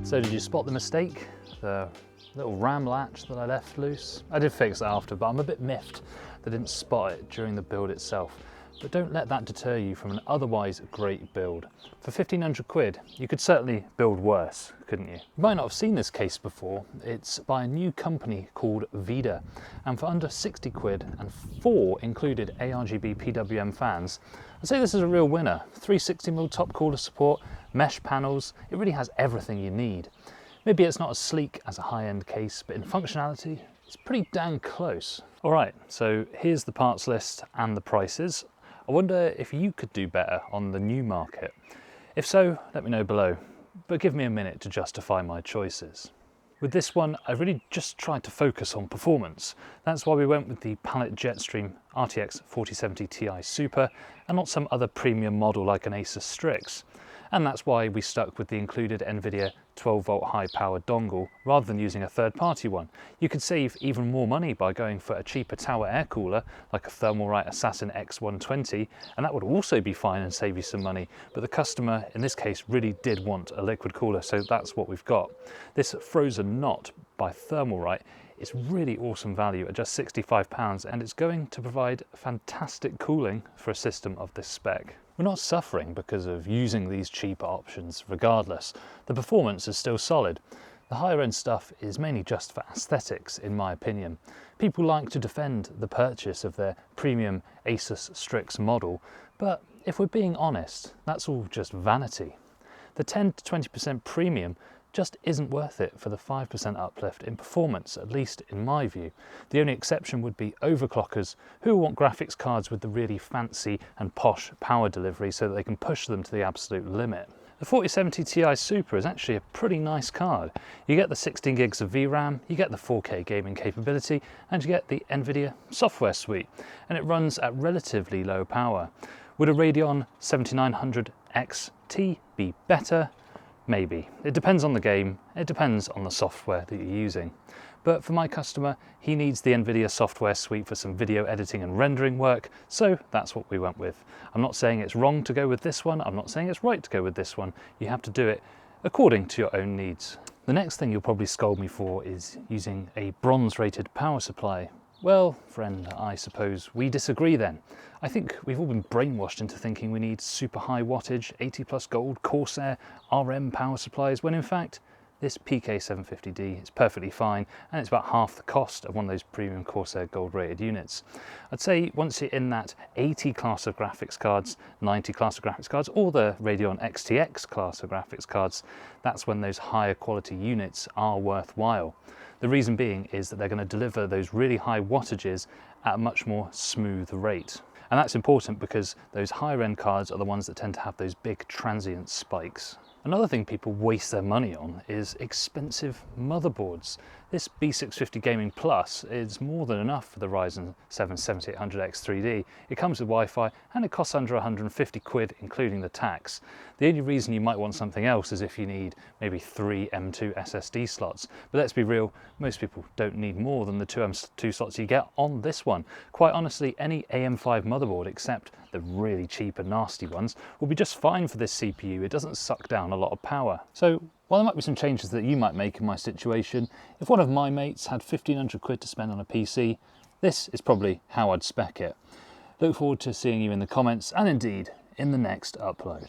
So did you spot the mistake? The little RAM latch that I left loose? I did fix it after, but I'm a bit miffed that I didn't spot it during the build itself. But don't let that deter you from an otherwise great build. For 1500 quid, you could certainly build worse, couldn't you? You might not have seen this case before. It's by a new company called Vida, and for under 60 quid and 4 included ARGB PWM fans, I'd say this is a real winner. 360mm top cooler support, mesh panels, it really has everything you need. Maybe it's not as sleek as a high-end case, but in functionality, it's pretty dang close. All right, so here's the parts list and the prices. I wonder if you could do better on the new market. If so, let me know below, but give me a minute to justify my choices. With this one, I really just tried to focus on performance. That's why we went with the Palit Jetstream RTX 4070 Ti Super and not some other premium model like an Asus Strix. And that's why we stuck with the included NVIDIA 12-volt high-powered dongle rather than using a third-party one. You could save even more money by going for a cheaper tower air cooler like a Thermalright Assassin X120, and that would also be fine and save you some money. But the customer, in this case, really did want a liquid cooler, so that's what we've got. This frozen Notte by Thermalright is really awesome value at just £65, and it's going to provide fantastic cooling for a system of this spec. We're not suffering because of using these cheaper options regardless. The performance is still solid. The higher end stuff is mainly just for aesthetics, in my opinion. People like to defend the purchase of their premium Asus Strix model, but if we're being honest, that's all just vanity. The 10 to 20% premium just isn't worth it for the 5% uplift in performance, at least in my view. The only exception would be overclockers who want graphics cards with the really fancy and posh power delivery so that they can push them to the absolute limit. The 4070 Ti Super is actually a pretty nice card. You get the 16 gigs of VRAM, you get the 4K gaming capability, and you get the NVIDIA software suite, and it runs at relatively low power. Would a Radeon 7900 XT be better? Maybe. It depends on the game, it depends on the software that you're using. But for my customer, he needs the NVIDIA software suite for some video editing and rendering work, so that's what we went with. I'm not saying it's wrong to go with this one, I'm not saying it's right to go with this one. You have to do it according to your own needs. The next thing you'll probably scold me for is using a bronze-rated power supply. Well, friend, I suppose we disagree then. I think we've all been brainwashed into thinking we need super high wattage, 80 plus gold, Corsair, RM power supplies, when in fact, this PK750D is perfectly fine, and it's about half the cost of one of those premium Corsair gold rated units. I'd say once you're in that 80 class of graphics cards, 90 class of graphics cards, or the Radeon XTX class of graphics cards, that's when those higher quality units are worthwhile. The reason being is that they're going to deliver those really high wattages at a much more smooth rate. And that's important because those higher end cards are the ones that tend to have those big transient spikes. Another thing people waste their money on is expensive motherboards. This B650 Gaming Plus is more than enough for the Ryzen 7 7800X 3D. It comes with Wi-Fi and it costs under 150 quid, including the tax. The only reason you might want something else is if you need maybe 3 M2 SSD slots. But let's be real, most people don't need more than the 2 M2 slots you get on this one. Quite honestly, any AM5 motherboard, except the really cheap and nasty ones, will be just fine for this CPU. It doesn't suck down a lot of power. So while there might be some changes that you might make in my situation, if one of my mates had 1500 quid to spend on a PC, this is probably how I'd spec it. Look forward to seeing you in the comments and indeed in the next upload.